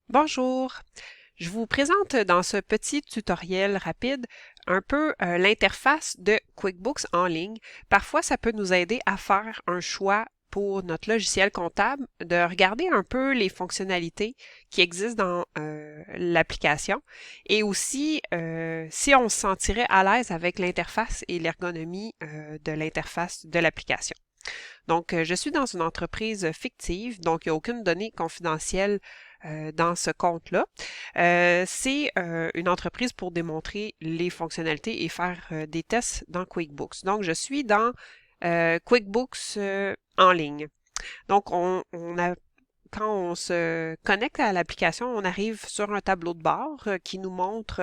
Bonjour, je vous présente dans ce petit tutoriel rapide un peu l'interface de QuickBooks en ligne. Parfois, ça peut nous aider à faire un choix pour notre logiciel comptable, de regarder un peu les fonctionnalités qui existent dans l'application et aussi si on se sentirait à l'aise avec l'interface et l'ergonomie de l'interface de l'application. Donc, je suis dans une entreprise fictive, donc il n'y a aucune donnée confidentielle dans ce compte-là. C'est une entreprise pour démontrer les fonctionnalités et faire des tests dans QuickBooks. Donc, je suis dans QuickBooks en ligne. Donc, quand on se connecte à l'application, on arrive sur un tableau de bord qui nous montre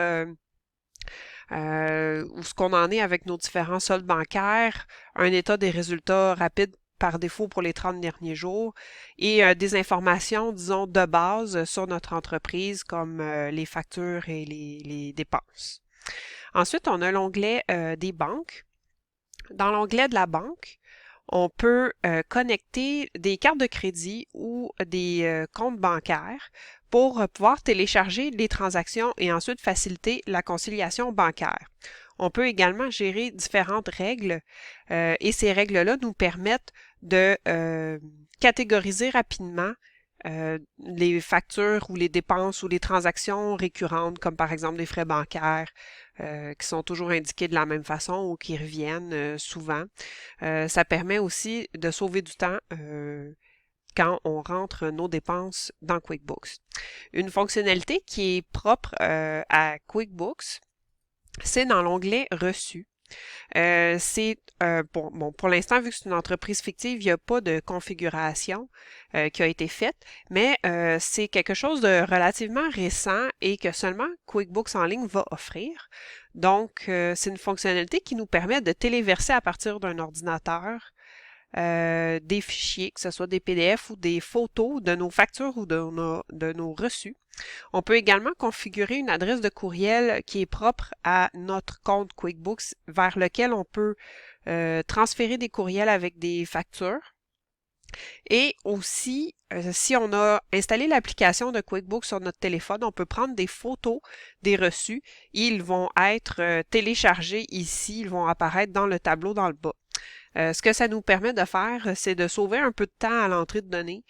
où ce qu'on en est avec nos différents soldes bancaires, un état des résultats rapides par défaut pour les 30 derniers jours et des informations, disons, de base sur notre entreprise comme les factures et les dépenses. Ensuite, on a l'onglet des banques. Dans l'onglet de la banque, on peut connecter des cartes de crédit ou des comptes bancaires pour pouvoir télécharger les transactions et ensuite faciliter la conciliation bancaire. On peut également gérer différentes règles et ces règles-là nous permettent de catégoriser rapidement les factures ou les dépenses ou les transactions récurrentes, comme par exemple les frais bancaires, qui sont toujours indiqués de la même façon ou qui reviennent souvent. Ça permet aussi de sauver du temps quand on rentre nos dépenses dans QuickBooks. Une fonctionnalité qui est propre à QuickBooks, c'est dans l'onglet Reçus. Pour l'instant, vu que c'est une entreprise fictive, il n'y a pas de configuration qui a été faite, mais c'est quelque chose de relativement récent et que seulement QuickBooks en ligne va offrir. Donc, c'est une fonctionnalité qui nous permet de téléverser à partir d'un ordinateur des fichiers, que ce soit des PDF ou des photos de nos factures ou de nos reçus. On peut également configurer une adresse de courriel qui est propre à notre compte QuickBooks vers lequel on peut transférer des courriels avec des factures. Et aussi, si on a installé l'application de QuickBooks sur notre téléphone, on peut prendre des photos des reçus et ils vont être téléchargés ici, ils vont apparaître dans le tableau dans le bas. Ce que ça nous permet de faire, c'est de sauver un peu de temps à l'entrée de données,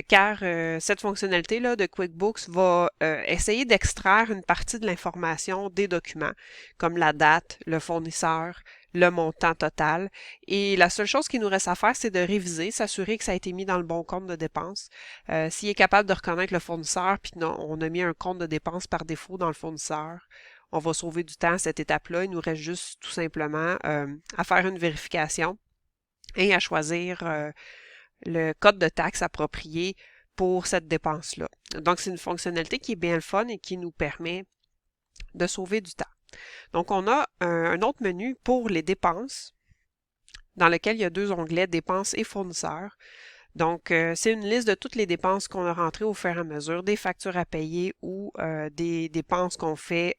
car cette fonctionnalité-là de QuickBooks va essayer d'extraire une partie de l'information des documents, comme la date, le fournisseur, le montant total. Et la seule chose qu'il nous reste à faire, c'est de réviser, s'assurer que ça a été mis dans le bon compte de dépenses. S'il est capable de reconnaître le fournisseur, puis non, on a mis un compte de dépenses par défaut dans le fournisseur, on va sauver du temps à cette étape-là. Il nous reste juste tout simplement à faire une vérification et à choisir le code de taxe approprié pour cette dépense-là. Donc, c'est une fonctionnalité qui est bien le fun et qui nous permet de sauver du temps. Donc, on a un autre menu pour les dépenses dans lequel il y a deux onglets, dépenses et fournisseurs. Donc, c'est une liste de toutes les dépenses qu'on a rentrées au fur et à mesure, des factures à payer ou des dépenses qu'on fait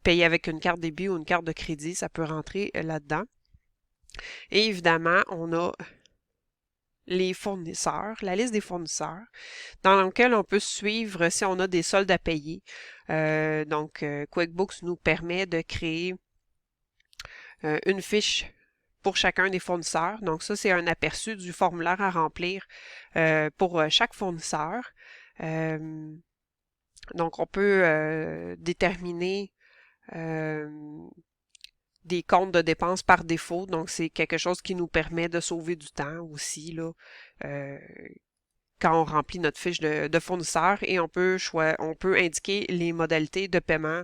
payer avec une carte débit ou une carte de crédit, ça peut rentrer là-dedans. Et évidemment, on a les fournisseurs, la liste des fournisseurs, dans lequel on peut suivre si on a des soldes à payer. QuickBooks nous permet de créer une fiche pour chacun des fournisseurs. Donc ça, c'est un aperçu du formulaire à remplir pour chaque fournisseur. Donc on peut déterminer des comptes de dépenses par défaut. Donc c'est quelque chose qui nous permet de sauver du temps aussi là, quand on remplit notre fiche de fournisseur et on peut indiquer les modalités de paiement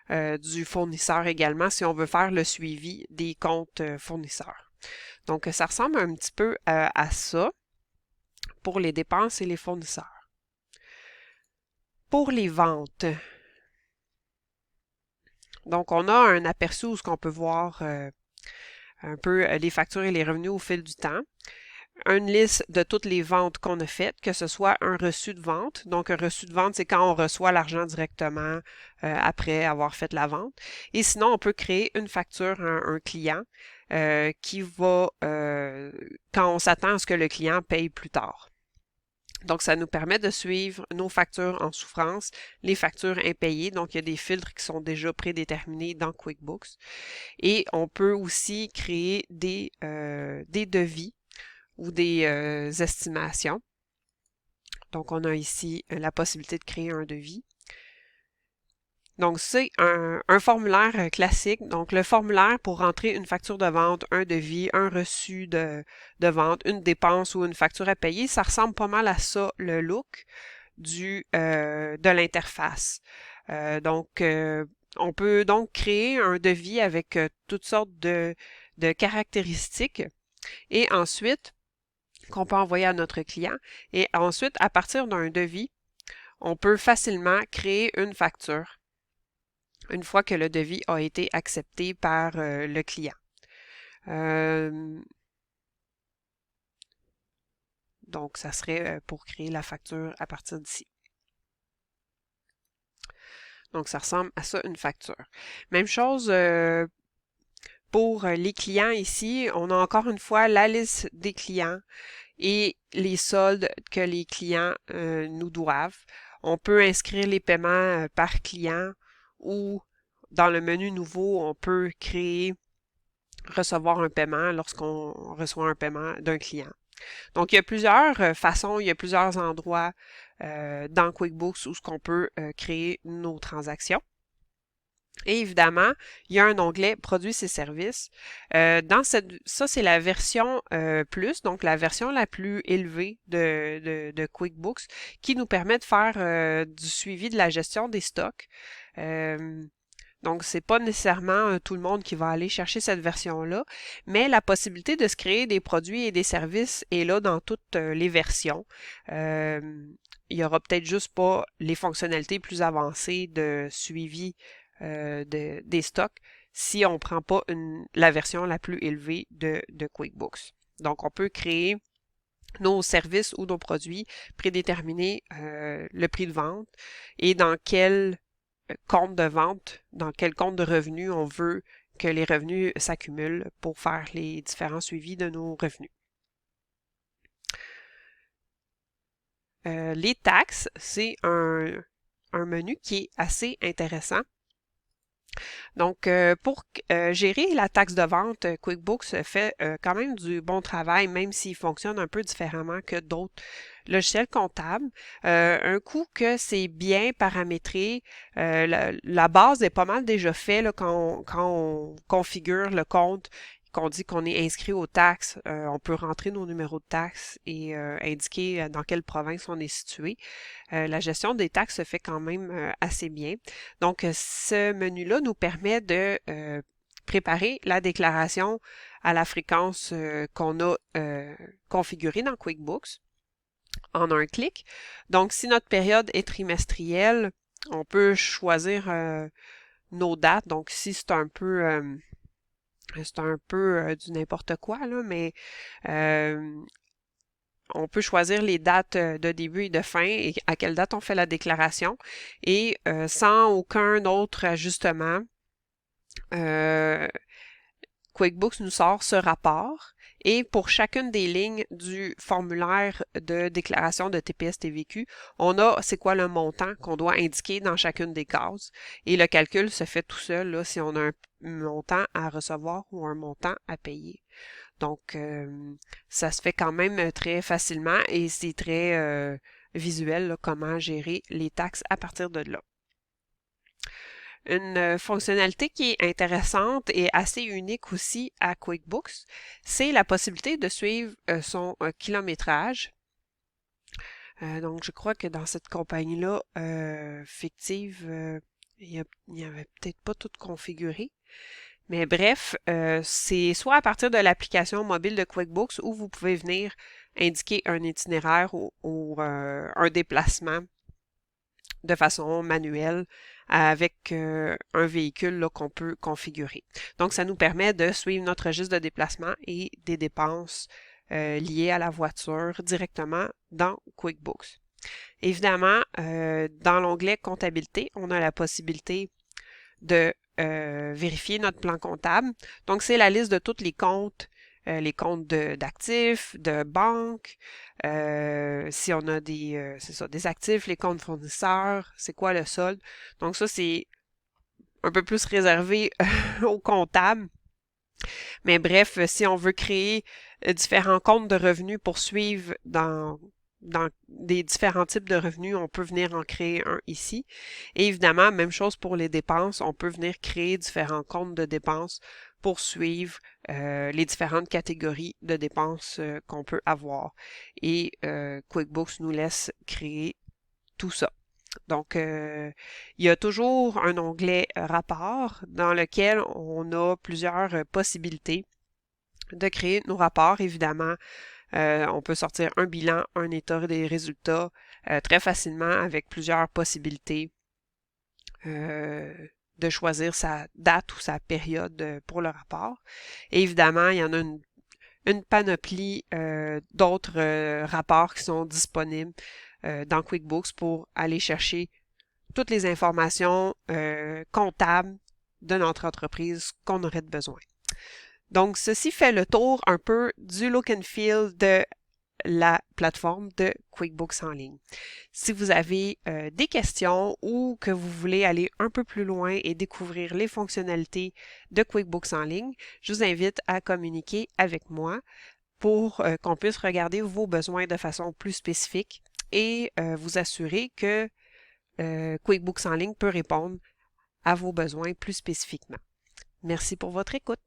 du fournisseur également si on veut faire le suivi des comptes fournisseurs. Donc, ça ressemble un petit peu à ça pour les dépenses et les fournisseurs. Pour les ventes, donc on a un aperçu où on peut voir un peu les factures et les revenus au fil du temps. Une liste de toutes les ventes qu'on a faites, que ce soit un reçu de vente. Donc, un reçu de vente, c'est quand on reçoit l'argent directement après avoir fait la vente. Et sinon, on peut créer une facture à un client qui va, quand on s'attend à ce que le client paye plus tard. Donc, ça nous permet de suivre nos factures en souffrance, les factures impayées. Donc, il y a des filtres qui sont déjà prédéterminés dans QuickBooks. Et on peut aussi créer des devis ou des estimations. Donc, on a ici la possibilité de créer un devis. Donc, c'est un formulaire classique. Donc, le formulaire pour rentrer une facture de vente, un devis, un reçu de vente, une dépense ou une facture à payer, ça ressemble pas mal à ça, le look de l'interface. On peut donc créer un devis avec toutes sortes de caractéristiques et ensuite qu'on peut envoyer à notre client. Et ensuite, à partir d'un devis, on peut facilement créer une facture une fois que le devis a été accepté par le client. Donc, ça serait pour créer la facture à partir d'ici. Donc, ça ressemble à ça, une facture. Même chose pour les clients ici. On a encore une fois la liste des clients et les soldes que les clients nous doivent. On peut inscrire les paiements par client ou dans le menu nouveau, on peut recevoir un paiement lorsqu'on reçoit un paiement d'un client. Donc, il y a plusieurs façons, il y a plusieurs endroits dans QuickBooks où on peut créer nos transactions. Et évidemment, il y a un onglet Produits et services. Ça, c'est la version plus, donc la version la plus élevée de QuickBooks qui nous permet de faire du suivi de la gestion des stocks. Donc, c'est pas nécessairement tout le monde qui va aller chercher cette version-là, mais la possibilité de se créer des produits et des services est là dans toutes les versions. Il y aura peut-être juste pas les fonctionnalités plus avancées de suivi des stocks si on ne prend pas la version la plus élevée de QuickBooks. Donc, on peut créer nos services ou nos produits, prédéterminer le prix de vente et dans quel compte de vente, dans quel compte de revenus on veut que les revenus s'accumulent pour faire les différents suivis de nos revenus. Les taxes, c'est un menu qui est assez intéressant. Donc, pour gérer la taxe de vente, QuickBooks fait quand même du bon travail, même s'il fonctionne un peu différemment que d'autres logiciels comptables. Un coup que c'est bien paramétré, la base est pas mal déjà faite quand on configure le compte, qu'on dit qu'on est inscrit aux taxes, on peut rentrer nos numéros de taxes et indiquer dans quelle province on est situé. La gestion des taxes se fait quand même assez bien. Donc, ce menu-là nous permet de préparer la déclaration à la fréquence qu'on a configurée dans QuickBooks en un clic. Donc, si notre période est trimestrielle, on peut choisir nos dates. Donc, ici, c'est un peu du n'importe quoi, là, mais on peut choisir les dates de début et de fin et à quelle date on fait la déclaration. Et sans aucun autre ajustement, QuickBooks nous sort ce rapport. Et pour chacune des lignes du formulaire de déclaration de TPS-TVQ, on a c'est quoi le montant qu'on doit indiquer dans chacune des cases. Et le calcul se fait tout seul là, si on a un montant à recevoir ou un montant à payer. Donc, ça se fait quand même très facilement et c'est très visuel là, comment gérer les taxes à partir de là. Une fonctionnalité qui est intéressante et assez unique aussi à QuickBooks, c'est la possibilité de suivre son kilométrage. Donc, je crois que dans cette compagnie-là fictive, il n'y avait peut-être pas tout configuré. Mais bref, c'est soit à partir de l'application mobile de QuickBooks où vous pouvez venir indiquer un itinéraire ou un déplacement de façon manuelle avec un véhicule qu'on peut configurer. Donc, ça nous permet de suivre notre registre de déplacement et des dépenses liées à la voiture directement dans QuickBooks. Évidemment, dans l'onglet comptabilité, on a la possibilité de vérifier notre plan comptable. Donc, c'est la liste de tous les comptes les comptes d'actifs, de banque, si on a c'est ça, des actifs, les comptes fournisseurs, c'est quoi le solde. Donc ça, c'est un peu plus réservé aux comptables. Mais bref, si on veut créer différents comptes de revenus pour suivre dans des différents types de revenus, on peut venir en créer un ici. Et évidemment, même chose pour les dépenses, on peut venir créer différents comptes de dépenses pour suivre les différentes catégories de dépenses qu'on peut avoir. Et QuickBooks nous laisse créer tout ça. Donc, il y a toujours un onglet Rapports dans lequel on a plusieurs possibilités de créer nos rapports. Évidemment, on peut sortir un bilan, un état des résultats très facilement avec plusieurs possibilités de choisir sa date ou sa période pour le rapport. Et évidemment, il y en a une panoplie d'autres rapports qui sont disponibles dans QuickBooks pour aller chercher toutes les informations comptables de notre entreprise qu'on aurait besoin. Donc, ceci fait le tour un peu du look and feel de la plateforme de QuickBooks en ligne. Si vous avez des questions ou que vous voulez aller un peu plus loin et découvrir les fonctionnalités de QuickBooks en ligne, je vous invite à communiquer avec moi pour qu'on puisse regarder vos besoins de façon plus spécifique et vous assurer que QuickBooks en ligne peut répondre à vos besoins plus spécifiquement. Merci pour votre écoute.